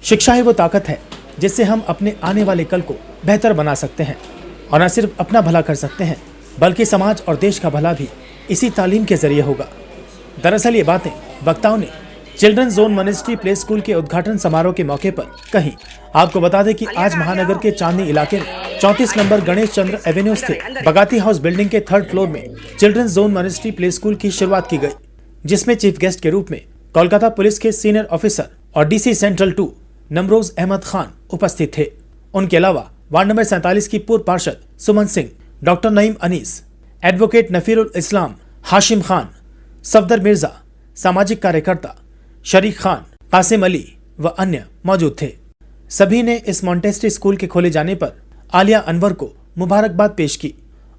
शिक्षा ही वो ताकत है जिससे हम अपने आने वाले कल को बेहतर बना सकते हैं और न सिर्फ अपना भला कर सकते हैं बल्कि समाज और देश का भला भी इसी तालीम के जरिए होगा। दरअसल ये बातें वक्ताओं ने children's zone monastery play school के उद्घाटन समारोह के मौके पर कही। आपको बता दें कि आज महानगर के चांदनी इलाके में 34 नंबर गणेश चंद्र एवेन्यू स्थित बगाती हाउस बिल्डिंग के 3rd फ्लोर में children's zone monastery play school की शुरुआत की गई, जिसमें चीफ गेस्ट के रूप में कोलकाता पुलिस के सीनियर ऑफिसर और DC सेंट्रल 2 नमरोज अहमद खान उपस्थित थे। उनके अलावा वार्ड नंबर 47 की पूर्व पार्षद सुमन सिंह, डॉक्टर नईम अनीस, एडवोकेट नफीरुल इस्लाम, हाशिम खान, सफदर मिर्जा, सामाजिक कार्यकर्ता शरीक खान, कासिम अली व अन्य मौजूद थे। सभी ने इस मॉन्टेसरी स्कूल के खोले जाने पर आलिया अनवर को मुबारकबाद पेश की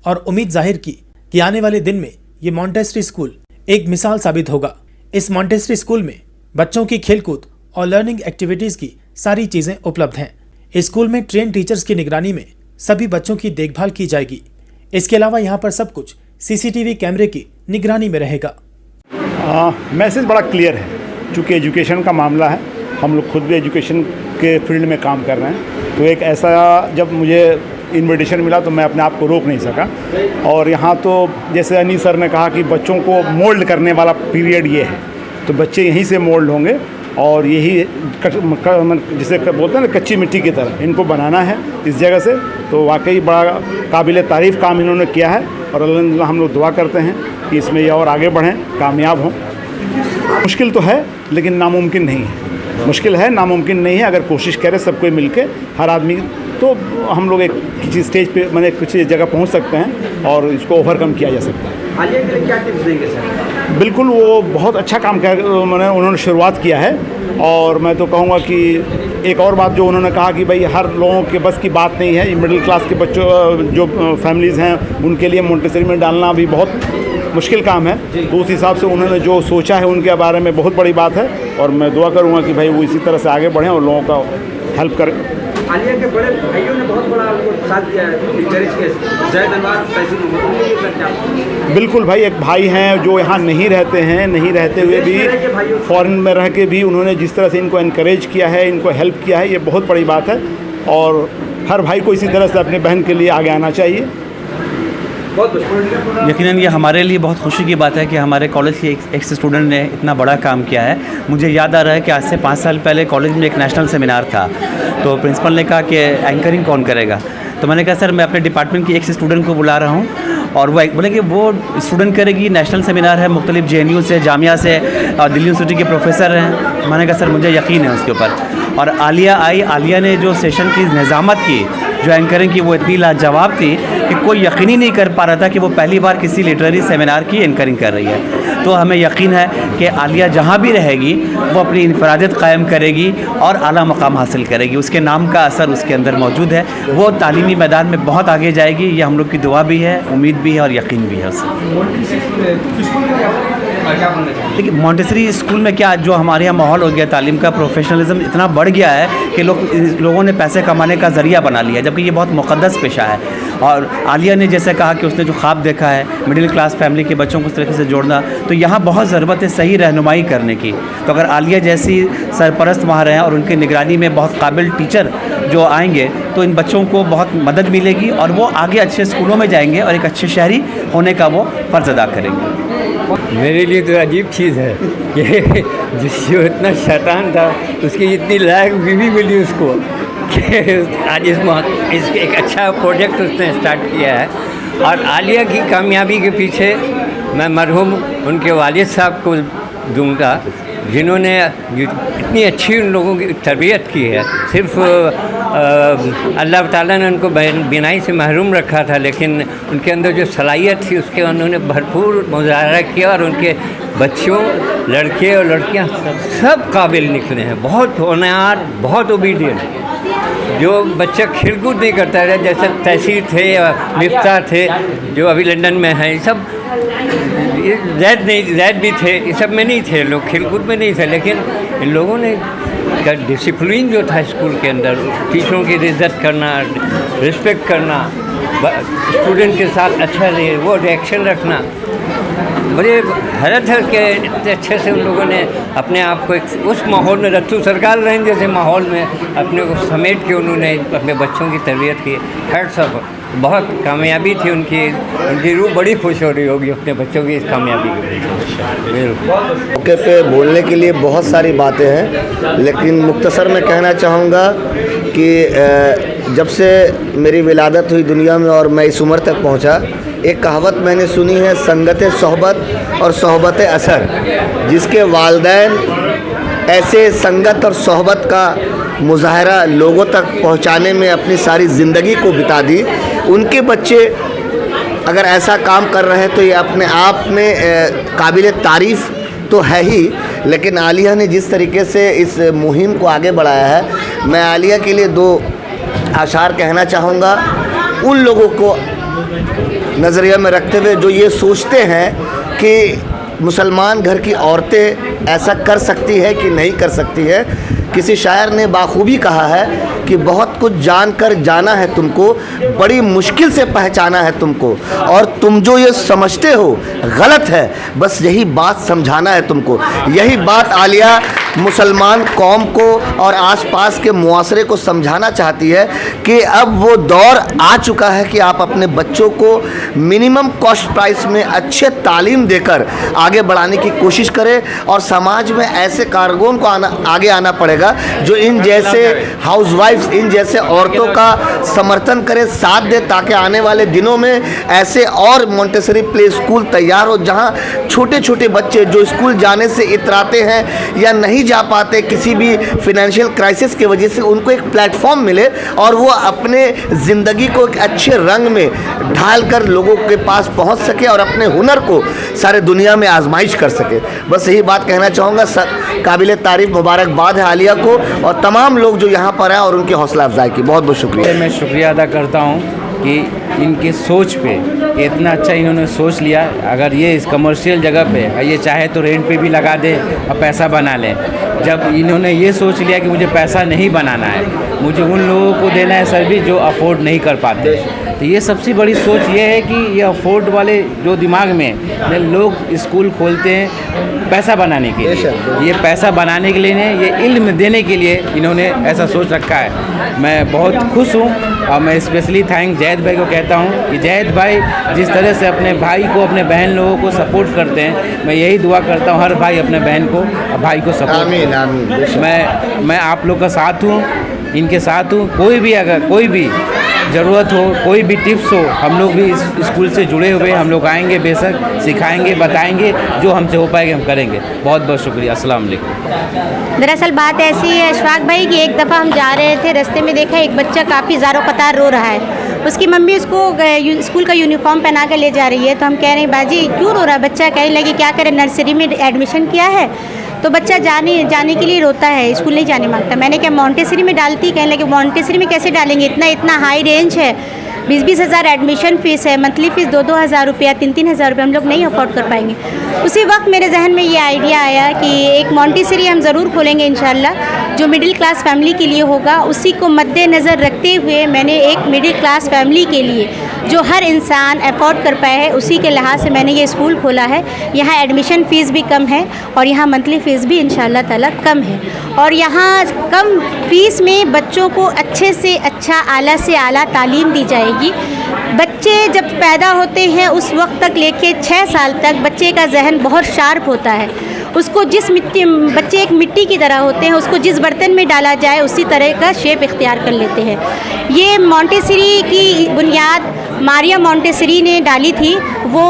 और उम्मीद जाहिर की कि आने वाले दिन में ये मॉन्टेसरी स्कूल एक मिसाल साबित होगा। इस मॉन्टेसरी स्कूल में बच्चों की खेलकूद और लर्निंग एक्टिविटीज की सारी चीजें उपलब्ध हैं। इस स्कूल में ट्रेन टीचर्स की निगरानी में सभी बच्चों की देखभाल की जाएगी। इसके अलावा यहाँ पर सब कुछ CCTV कैमरे की निगरानी में रहेगा। मैसेज बड़ा क्लियर है, चूँकि एजुकेशन का मामला है, हम लोग खुद भी एजुकेशन के फील्ड में काम कर रहे हैं, तो एक ऐसा जब मुझे इनविटेशन मिला तो मैं अपने आप को रोक नहीं सका। और यहाँ तो जैसे अनी सर ने कहा कि बच्चों को मोल्ड करने वाला पीरियड ये है, तो बच्चे यहीं से मोल्ड होंगे और यही जिसे बोलते हैं ना कच्ची मिट्टी की तरह इनको बनाना है इस जगह से। तो वाकई बड़ा काबिल तारीफ़ काम इन्होंने किया है और अल्हम्दुलिल्लाह हम लोग दुआ करते हैं कि इसमें ये और आगे बढ़ें, कामयाब हों। मुश्किल तो है लेकिन नामुमकिन नहीं है। मुश्किल है, नामुमकिन नहीं है। अगर कोशिश करे सब कोई मिल के, हर आदमी, तो हम लोग एक किसी स्टेज पे मैंने किसी जगह पहुंच सकते हैं और इसको ओवरकम किया जा सकता है। आलिया के लिए क्या टिप्स देंगे सर? बिल्कुल, वो बहुत अच्छा काम कर उन्होंने शुरुआत किया है। और मैं तो कहूँगा कि एक और बात जो उन्होंने कहा कि भाई हर लोगों के बस की बात नहीं है, मिडिल क्लास के बच्चों जो फैमिलीज़ हैं उनके लिए मोंटेसरी में डालना भी बहुत मुश्किल काम है। तो उस हिसाब से उन्होंने जो सोचा है उनके बारे में बहुत बड़ी बात है और मैं दुआ करूँगा कि भाई वो इसी तरह से आगे बढ़ें और लोगों का हेल्प करें। आलिया के बड़े भाइयों ने बहुत बड़ा साथ दिया है, इंकरेज किया, जय धन्यवाद तहसील। बिल्कुल भाई, एक भाई हैं जो यहाँ नहीं रहते हैं, नहीं रहते हुए भी फॉरेन में रह के भी उन्होंने जिस तरह से इनको इनकरेज किया है, इनको हेल्प किया है, ये बहुत बड़ी बात है। और हर भाई को इसी तरह से अपने बहन के लिए आगे आना चाहिए। यकीनन ये हमारे लिए बहुत खुशी की बात है कि हमारे कॉलेज के एक स्टूडेंट ने इतना बड़ा काम किया है। मुझे याद आ रहा है कि आज से 5 साल पहले कॉलेज में एक नेशनल सेमिनार था, तो प्रिंसिपल ने कहा कि एंकरिंग कौन करेगा। तो मैंने कहा सर मैं अपने डिपार्टमेंट की एक स्टूडेंट को बुला रहा हूँ और वो बोले कि वो स्टूडेंट करेगी। नेशनल सेमिनार है, मुख्तलिफ JNU से, जामिया से और दिल्ली यूनिवर्सिटी के प्रोफेसर हैं। मैंने कहा सर मुझे यकीन है उसके ऊपर। और आलिया आई, आलिया ने जो सेशन की निज़ामत की, जो एंकरिंग की, वो इतनी लाजवाब थी कि कोई यकीन ही नहीं कर पा रहा था कि वो पहली बार किसी लिटरेरी सेमिनार की एंकरिंग कर रही है। तो हमें यकीन है कि आलिया जहाँ भी रहेगी वो अपनी इनफरादियत कायम करेगी और आला मकाम हासिल करेगी। उसके नाम का असर उसके अंदर मौजूद है। वो तालीमी मैदान में बहुत आगे जाएगी, ये हम लोग की दुआ भी है, उम्मीद भी है और यकीन भी है देखिए मॉन्टेसरी स्कूल में क्या जो हमारे यहाँ माहौल हो गया, तालीम का प्रोफेशनलिज्म इतना बढ़ गया है कि लोगों ने पैसे कमाने का ज़रिया बना लिया, जबकि ये बहुत मुक़द्दस पेशा है। और आलिया ने जैसे कहा कि उसने जो ख्वाब देखा है मिडिल क्लास फैमिली के बच्चों को उस तरीके से जोड़ना, तो यहाँ बहुत ज़रूरत है सही रहनुमाई करने की। तो अगर आलिया जैसी सरपरस्त वहाँ रहें और उनकी निगरानी में बहुत काबिल टीचर जो आएंगे तो इन बच्चों को बहुत मदद मिलेगी और वो आगे अच्छे स्कूलों में जाएंगे और एक अच्छे शहरी होने का वो फ़र्ज़ अदा करेंगे। मेरे लिए तो अजीब चीज़ है कि जो इतना शैतान था उसकी इतनी लायक बीवी मिली उसको कि आज इसके एक अच्छा प्रोजेक्ट उसने स्टार्ट किया है। और आलिया की कामयाबी के पीछे मैं मरहूम उनके वालिद साहब को दूंगा, जिन्होंने इतनी अच्छी उन लोगों की तरबियत की है। सिर्फ अल्लाह ताला ने उनको बिनाई से महरूम रखा था, लेकिन उनके अंदर जो सलाहियत थी उसके उन्होंने भरपूर मुजाहरा किया और उनके बच्चों, लड़के और लड़कियां सब काबिल निकले हैं, बहुत होनहार, बहुत ओबीडियंट। जो बच्चा खेलकूद नहीं करता है, जैसे तहसीर थे या मिफ्ताह थे जो अभी लंदन में हैं, सब जैद भी थे, ये सब में नहीं थे, लोग खेलकूद में नहीं थे, लेकिन इन लोगों ने डिसिप्लिन जो था स्कूल के अंदर, टीचरों की इज्जत करना, रिस्पेक्ट करना, स्टूडेंट के साथ अच्छा रहे, वो रिएक्शन रखना, बड़े हैरत है कि इतने अच्छे से उन लोगों ने अपने आप को एक उस माहौल में रत्तू सरकार रहें जैसे माहौल में अपने को समेट के उन्होंने अपने बच्चों की तरबियत की। हैट्स ऑफ, बहुत कामयाबी थी उनकी रूह बड़ी खुश हो रही होगी अपने बच्चों की इस कामयाबी के बिल्कुल। मौके पे बोलने के लिए बहुत सारी बातें हैं, लेकिन मुख्तसर में कहना चाहूँगा कि जब से मेरी विलादत हुई दुनिया में और मैं इस उम्र तक पहुँचा, एक कहावत मैंने सुनी है, संगत सोहबत और सोहबत असर। जिसके वालिदैन ऐसे संगत और सोहबत का मुजाहरा लोगों तक पहुंचाने में अपनी सारी ज़िंदगी को बिता दी, उनके बच्चे अगर ऐसा काम कर रहे हैं तो ये अपने आप में काबिल तारीफ़ तो है ही। लेकिन आलिया ने जिस तरीके से इस मुहिम को आगे बढ़ाया है, मैं आलिया के लिए 2 आशार कहना चाहूँगा। उन लोगों को नज़रिया में रखते हुए जो ये सोचते हैं कि मुसलमान घर की औरतें ऐसा कर सकती है कि नहीं कर सकती है, किसी शायर ने बाखूबी कहा है कि बहुत कुछ जानकर जाना है तुमको, बड़ी मुश्किल से पहचाना है तुमको, और तुम जो ये समझते हो गलत है, बस यही बात समझाना है तुमको। यही बात आलिया मुसलमान कौम को और आसपास के मुआसरे को समझाना चाहती है कि अब वो दौर आ चुका है कि आप अपने बच्चों को मिनिमम कॉस्ट प्राइस में अच्छे तालीम देकर आगे बढ़ाने की कोशिश करें, और समाज में ऐसे कारकुन को आगे आना पड़ेगा जो इन जैसे हाउसवाइफ्स, इन जैसे औरतों का समर्थन करें, साथ दे, ताकि आने वाले दिनों में ऐसे और मोंटेसरी प्ले स्कूल तैयार हो जहां छोटे छोटे बच्चे जो स्कूल जाने से इतराते हैं या नहीं जा पाते किसी भी फिनेंशियल क्राइसिस की वजह से, उनको एक प्लेटफॉर्म मिले और वो अपने ज़िंदगी को एक अच्छे रंग में ढाल कर लोगों के पास पहुंच सके और अपने हुनर को सारे दुनिया में आजमाइश कर सके। बस यही बात कहना चाहूँगा। काबिल तारीफ़ मुबारकबाद है आलिया को और तमाम लोग जो यहाँ पर आए और उनकी हौसला अफजाई की। बहुत बहुत शुक्रिया। मैं शुक्रिया अदा करता हूँ कि इनके सोच पे इतना अच्छा इन्होंने सोच लिया। अगर ये इस कमर्शियल जगह पे ये चाहे तो रेंट पे भी लगा दे और पैसा बना लें। जब इन्होंने ये सोच लिया कि मुझे पैसा नहीं बनाना है, मुझे उन लोगों को देना है सर्विस जो अफोर्ड नहीं कर पाते, तो ये सबसे बड़ी सोच ये है कि ये अफोर्ड वाले जो दिमाग में लोग स्कूल खोलते हैं पैसा बनाने के लिए, ये पैसा बनाने के लिए नहीं, ये इल्म देने के लिए इन्होंने ऐसा सोच रखा है। मैं बहुत खुश हूँ और मैं स्पेशली थैंक जैद भाई को कहता हूँ कि जैद भाई जिस तरह से अपने भाई को, अपने बहन लोगों को सपोर्ट करते हैं, मैं यही दुआ करता हूँ हर भाई अपने बहन को और भाई को सपोर्ट। आमीन आमीन। मैं आप लोग का साथ हूँ, इनके साथ हूँ। कोई भी अगर कोई भी ज़रूरत हो, कोई भी टिप्स हो, हम लोग भी इस स्कूल से जुड़े हुए, हम लोग आएंगे, बेशक सिखाएंगे, बताएंगे, जो हमसे हो पाएगा हम करेंगे। बहुत बहुत शुक्रिया। अस्सलाम वालेकुम। दरअसल बात ऐसी है अशफाक भाई कि एक दफ़ा हम जा रहे थे, रास्ते में देखा एक बच्चा काफ़ी ज़ारो कतार रो रहा है। उसकी मम्मी उसको स्कूल का यूनिफॉर्म पहना कर ले जा रही है, तो हम कह रहे हैं बाजी क्यों रो रहा है बच्चा? कहने लगे क्या करें, नर्सरी में एडमिशन किया है तो बच्चा जाने के लिए रोता है, स्कूल नहीं जाने मांगता। मैंने क्या मॉन्टेसरी में डालती? कहने लगे मॉन्टेसरी में कैसे डालेंगे, इतना हाई रेंज है, 20-20 हज़ार एडमिशन फ़ीस है, मंथली फ़ीस 2-2 हज़ार रुपया, 3-3 हज़ार रुपये हम लोग नहीं अफोर्ड कर पाएंगे। उसी वक्त मेरे जहन में ये आइडिया आया कि एक मॉन्टेसरी हम ज़रूर खोलेंगे इंशाल्लाह, जो मिडिल क्लास फैमिली के लिए होगा। उसी को मद्देनज़र रखते हुए मैंने एक मिडिल क्लास फैमिली के लिए जो हर इंसान अफोर्ड कर पाए है, उसी के लिहाज से मैंने ये स्कूल खोला है। यहाँ एडमिशन फ़ीस भी कम है और यहाँ मंथली फ़ीस भी इंशाल्लाह ताला कम है, और यहाँ कम फ़ीस में बच्चों को अच्छे से अच्छा, आला से आला तालीम दी जाएगी। बच्चे जब पैदा होते हैं उस वक्त तक लेके 6 साल तक बच्चे का जहन बहुत शार्प होता है। उसको बच्चे एक मिट्टी की तरह होते हैं, उसको जिस बर्तन में डाला जाए उसी तरह का शेप इख्तियार कर लेते हैं। ये मॉन्टेसरी की बुनियाद मारिया मॉन्टेसरी ने डाली थी। वो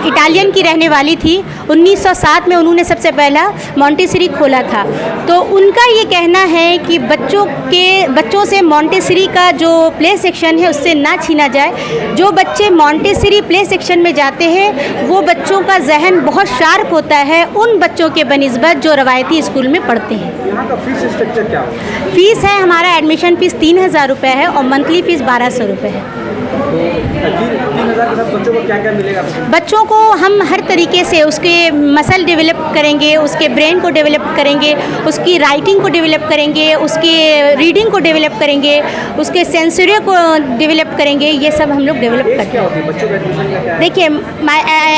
इटालियन की रहने वाली थी। 1907 में उन्होंने सबसे पहला मॉन्टेसरी खोला था। तो उनका ये कहना है कि बच्चों से मॉन्टेसरी का जो प्ले सेक्शन है उससे ना छीना जाए। जो बच्चे मॉन्टेसरी प्ले सेक्शन में जाते हैं वो बच्चों का जहन बहुत शार्प होता है उन बच्चों के बनिस्बत जो रवायती स्कूल में पढ़ते हैं। यहाँ का फीस स्ट्रक्चर क्या है? फ़ीस है, हमारा एडमिशन फ़ीस 3,000 रुपये है और मंथली फ़ीस 1,200 रुपये है। 3,000 के साथ बच्चों को क्या क्या मिलेगा? बच्चों को हम हर तरीके से उसके मसल डेवलप करेंगे, उसके ब्रेन को डेवलप करेंगे, उसकी राइटिंग को डेवलप करेंगे, उसकी रीडिंग को डेवलप करेंगे, उसके सेंसरी को डेवलप करेंगे। ये सब हम लोग डेवलप करते क्या हैं। होती है बच्चों का एडमिशन का क्या है? देखिए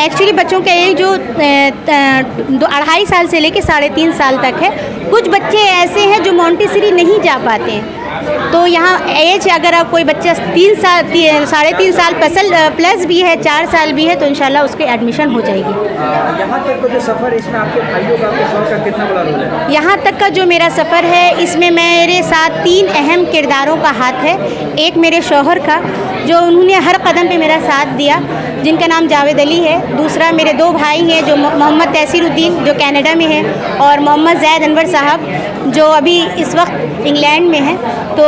एक्चुअली बच्चों का एज जो 2.5 साल से लेकर 3.5 साल तक है। कुछ बच्चे ऐसे हैं जो मॉन्टेसरी नहीं जा पाते हैं, तो यहाँ एज अगर आप कोई बच्चा 3.5 साल प्लस भी है, 4 साल भी है, तो इंशाल्लाह उसकी एडमिशन हो जाएगी। यहाँ तक का जो सफ़र है इसमें आपके भाइयों का, आपके शौहर का कितना बड़ा रोल है? यहाँ तक का जो मेरा सफ़र है इसमें मेरे साथ 3 अहम किरदारों का हाथ है। एक मेरे शौहर का, जो उन्होंने हर कदम पे मेरा साथ दिया, जिनका नाम जावेद अली है। दूसरा मेरे 2 भाई हैं, जो मोहम्मद तहसीरुद्दीन जो कनाडा में है, और मोहम्मद जैद अनवर साहब जो अभी इस वक्त इंग्लैंड में है। तो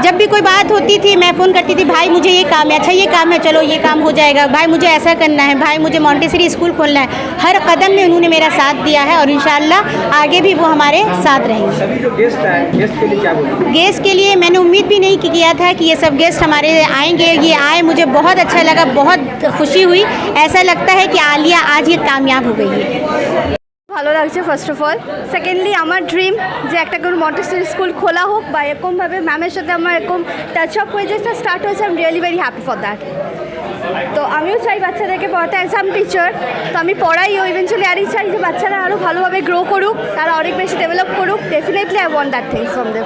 जब भी कोई बात होती थी मैं फ़ोन करती थी, भाई मुझे ये काम है, अच्छा ये काम है, चलो ये काम हो जाएगा, भाई मुझे ऐसा करना है, भाई मुझे मॉन्टेसरी स्कूल खोलना है। हर कदम में उन्होंने मेरा साथ दिया है और इंशाल्लाह आगे भी वो हमारे साथ रहेंगे। सभी जो गेस्ट आए, गेस्ट के लिए क्या बोलूँ? गेस्ट के लिए मैंने उम्मीद भी नहीं किया था कि ये सब गेस्ट हमारे आएंगे। ये आए, मुझे बहुत अच्छा लगा, बहुत खुशी हुई। ऐसा लगता है कि आलिया आज ये कामयाब हो गई है। ভালো লাগছে ফার্স্ট অফ অল। সেকেন্ডলি আমার ড্রিম যে একটা কোনো মন্টেসরি স্কুল খোলা হোক বা এরকমভাবে ম্যামের সাথে আমার এরকম টাচ আপ হয়ে যেটা স্টার্ট হয়েছে। I am really very happy for that. তো আমিও চাই বাচ্চাদেরকে পড়াতে, অ্যাজ আম টিচার তো আমি পড়াইও ইভেনচুয়ালি। আরই চাই যে বাচ্চারা আরও ভালোভাবে গ্রো করুক, তারা অনেক বেশি ডেভেলপ করুক। Definitely I want that things from them.